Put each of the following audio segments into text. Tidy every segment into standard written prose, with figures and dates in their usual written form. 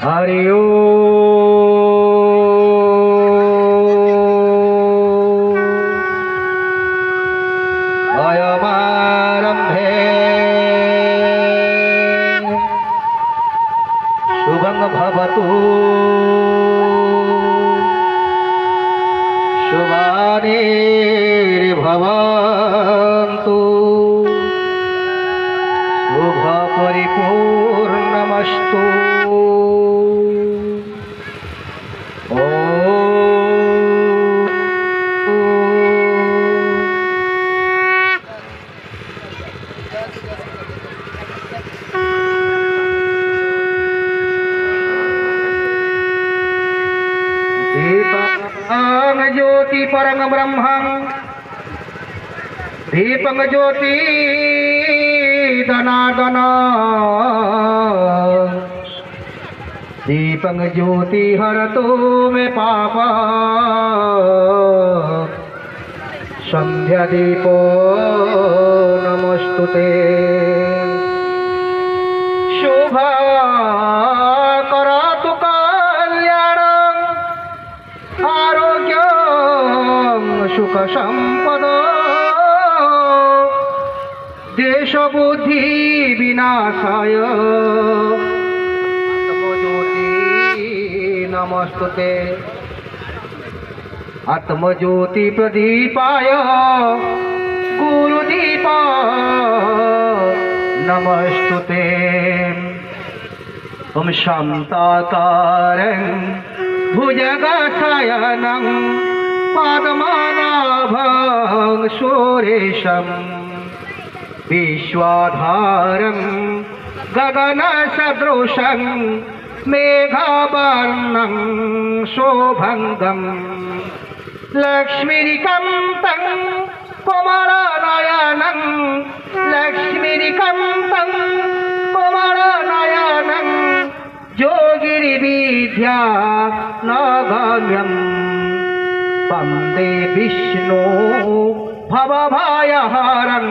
हरि ओम। अयमारम्भे शुभं भवतु शुभानिर्भवन्तु शुभपरिपूर्णमस्तु। दीपं ज्योति परं ब्रह्मं दीपं ज्योति धनाधन दीपं ज्योति हरतो मे पाप संध्या दीपो नमस्तुते। शोभा करातु कल्याणं आरोग्यं सुख संपद देश बुद्धि विनाशाय आत्मज्योति नमस्तुते। आत्मज्योति प्रदीपाय गुरुदीप नमस्तुते। ओम शान्ताकारं भुजगशयनं पद्मनाभं सुरेशं विश्वाधारं गगनसदृशं मेघवर्णं शोभङ्गं लक्ष्मीकान्तं कमलनयनं लक्ष्मीकान्तं कमलनयनं योगिर्विद्या नगम्यं वन्दे विष्णु भवभयहरं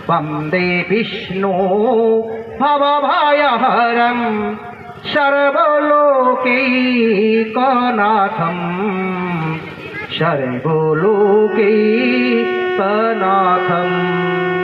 वन्दे विष्णु भवभयहरं सर्वलोकैकनाथं सर्वलोकैकनाथम्।